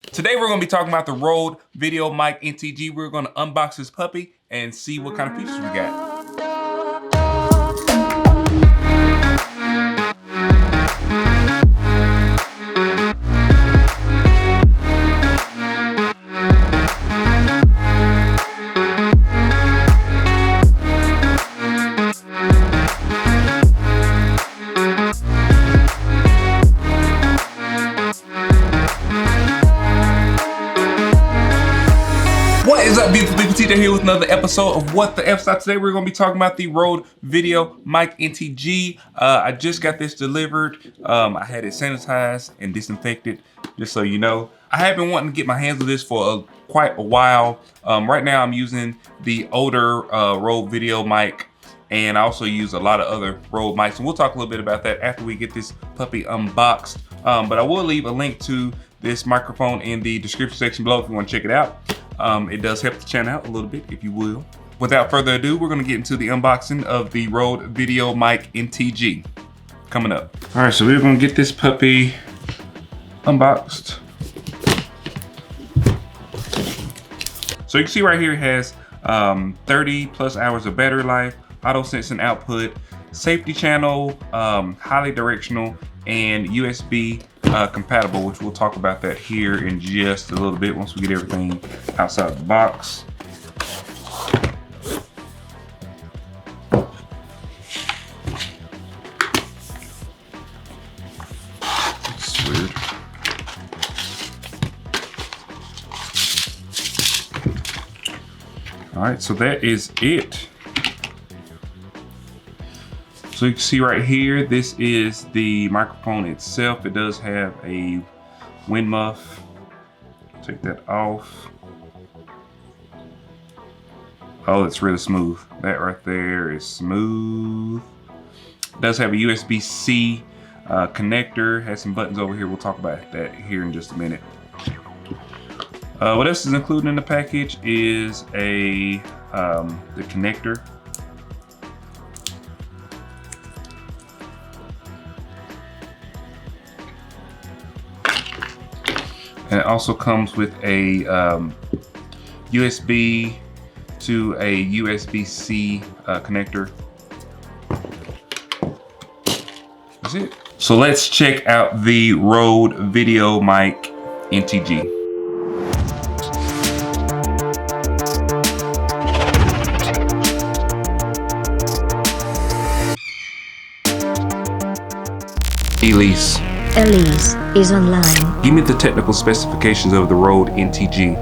Today we're going to be talking about the RODE VideoMic NTG. We're going to unbox this puppy and see what kind of features we got. What is up, beautiful people? TJ here with another episode of What the F's Up. Today we're going to be talking about the RODE VideoMic NTG. I just got this delivered. I had it sanitized and disinfected, just so you know. I have been wanting to get my hands on this for quite a while. Right now I'm using the older RODE VideoMic, and I also use a lot of other RODE mics, and we'll talk a little bit about that after we get this puppy unboxed. But I will leave a link to this microphone in the description section below if you want to check it out. It does help the channel out a little bit, if you will. Without further ado, we're gonna get into the unboxing of the RODE VideoMic NTG coming up. All right, so we're gonna get this puppy unboxed. So you can see right here it has 30 plus hours of battery life, auto sensing output, safety channel, highly directional, and USB compatible, which we'll talk about that here in just a little bit once we get everything outside the box. That's weird. All right, so that is it. So you can see right here, this is the microphone itself. It does have a wind muff. Take that off. Oh, it's really smooth. That right there is smooth. It does have a USB-C connector. Has some buttons over here. We'll talk about that here in just a minute. What else is included in the package is the connector. And it also comes with a USB to a USB-C connector. That's it. So let's check out the RODE VideoMic NTG. Elise is online. Give me the technical specifications of the RODE NTG.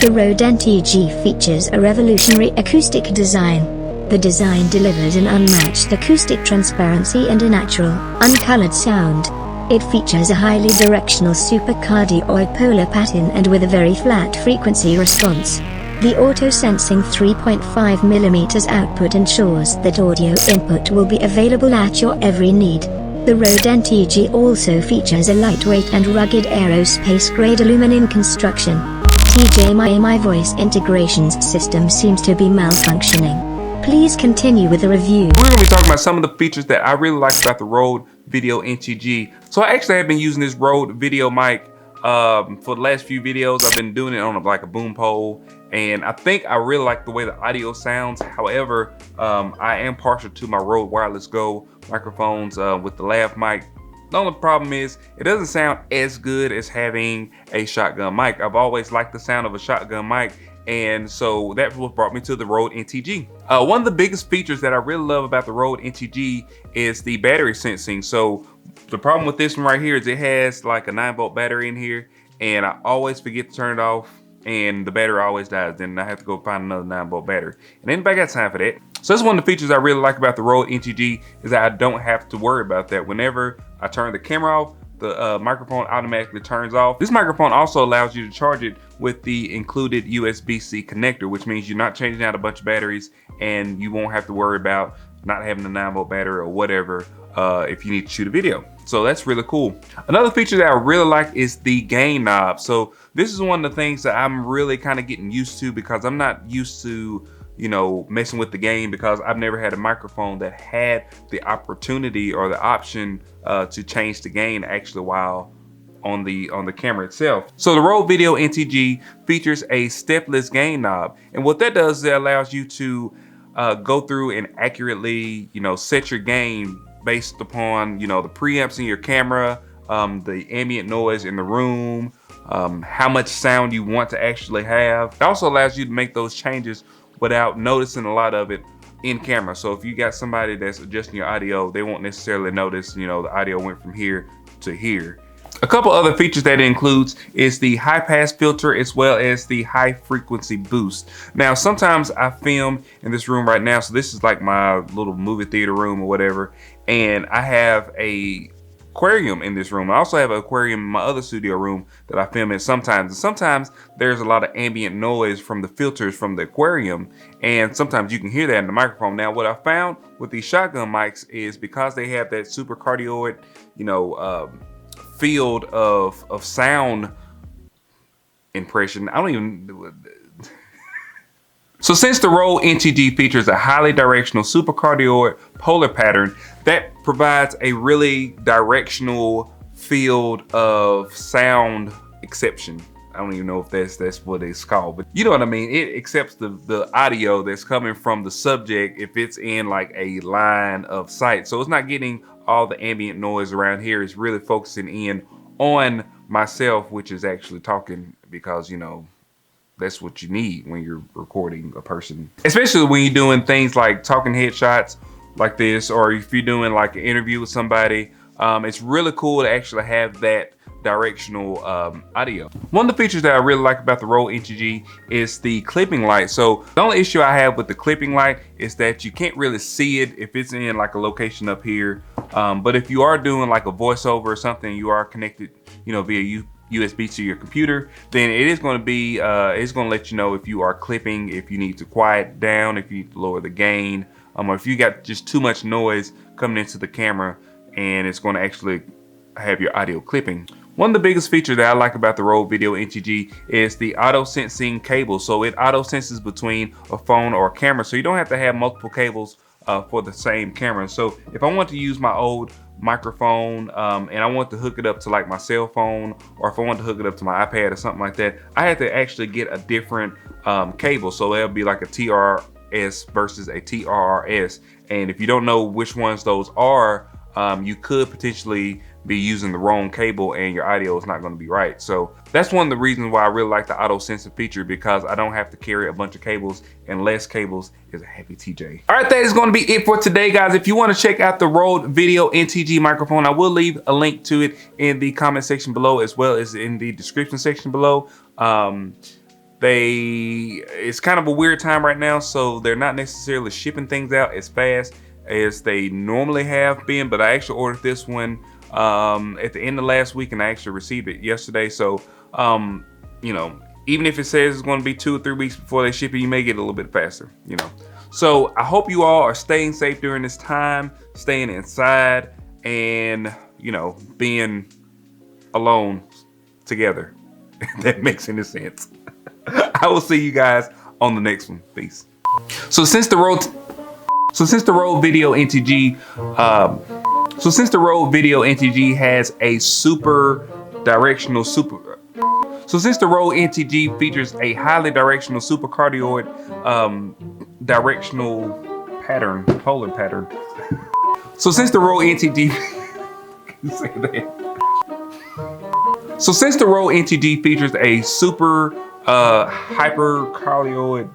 The RODE NTG features a revolutionary acoustic design. The design delivers an unmatched acoustic transparency and a natural, uncolored sound. It features a highly directional supercardioid polar pattern and with a very flat frequency response. The auto-sensing 3.5mm output ensures that audio input will be available at your every need. The RODE NTG also features a lightweight and rugged aerospace-grade aluminum construction. TJ, my voice integrations system seems to be malfunctioning. Please continue with the review. We're going to be talking about some of the features that I really like about the RODE Video NTG. So I actually have been using this RODE VideoMic for the last few videos. I've been doing it on a boom pole, and I think I really like the way the audio sounds. However, I am partial to my RODE Wireless Go microphones with the lav mic. The only problem is it doesn't sound as good as having a shotgun mic. I've always liked the sound of a shotgun mic, and so that's what brought me to the RODE NTG. One of the biggest features that I really love about the RODE NTG is the battery sensing. So the problem with this one right here is it has like a 9-volt battery in here, and I always forget to turn it off, and the battery always dies. Then I have to go find another 9-volt battery, and anybody got time for that? So that's one of the features I really like about the RODE NTG, is that I don't have to worry about that. Whenever I turn the camera off, the microphone automatically turns off. This microphone also allows you to charge it with the included USB-C connector, which means you're not changing out a bunch of batteries, and you won't have to worry about not having a 9-volt battery or whatever if you need to shoot a video. So that's really cool. Another feature that I really like is the gain knob. So this is one of the things that I'm really kind of getting used to, because I'm not used to, you know, messing with the gain, because I've never had a microphone that had the opportunity or the option to change the gain actually while on the camera itself. So the RODE Video NTG features a stepless gain knob, and what that does is it allows you to go through and accurately, set your gain based upon, the preamps in your camera, the ambient noise in the room, how much sound you want to actually have. It also allows you to make those changes without noticing a lot of it in camera. So if you got somebody that's adjusting your audio, they won't necessarily notice, the audio went from here to here. A couple other features that it includes is the high pass filter as well as the high frequency boost. Now, sometimes I film in this room right now, so this is like my little movie theater room or whatever, and I have a aquarium in this room. I also have an aquarium in my other studio room that I film in sometimes. And sometimes there's a lot of ambient noise from the filters from the aquarium, and sometimes you can hear that in the microphone. Now, what I found with these shotgun mics is because they have that super cardioid, field of sound impression. I don't even. So since the RODE NTG features a highly directional supercardioid polar pattern that provides a really directional field of sound exception. I don't even know if that's what it's called, but you know what I mean? It accepts the audio that's coming from the subject if it's in like a line of sight. So it's not getting all the ambient noise around here. It's really focusing in on myself, which is actually talking, because that's what you need when you're recording a person, especially when you're doing things like talking headshots like this, or if you're doing like an interview with somebody. It's really cool to actually have that directional audio. One of the features that I really like about the RODE NTG is the clipping light. So the only issue I have with the clipping light is that you can't really see it if it's in like a location up here. But if you are doing like a voiceover or something, you are connected, via USB to your computer, then it is going to be, it's going to let you know if you are clipping, if you need to quiet down, if you need to lower the gain, or if you got just too much noise coming into the camera, and it's going to actually have your audio clipping. One of the biggest features that I like about the RODE Video NTG is the auto sensing cable. So it auto senses between a phone or a camera, so you don't have to have multiple cables for the same camera. So if I want to use my old microphone and I want to hook it up to like my cell phone, or if I want to hook it up to my iPad or something like that, I had to actually get a different cable. So it'll be like a TRS versus a TRRS. And if you don't know which ones those are, you could potentially be using the wrong cable and your audio is not going to be right. So that's one of the reasons why I really like the auto sensor feature, because I don't have to carry a bunch of cables, and less cables is a happy TJ. All right, that is going to be it for today, guys. If you want to check out the RODE Video NTG microphone, I will leave a link to it in the comment section below, as well as in the description section below. It's kind of a weird time right now, so they're not necessarily shipping things out as fast as they normally have been, but I actually ordered this one at the end of last week, and I actually received it yesterday. So even if it says it's going to be 2 or 3 weeks before they ship it, you may get it a little bit faster, So I hope you all are staying safe during this time, staying inside, and being alone together, if that makes any sense. I will see you guys on the next one. Peace. So since the RODE Video NTG has a since the RODE NTG features a highly directional supercardioid directional pattern, polar pattern. So since the RODE NTG features a super hypercardioid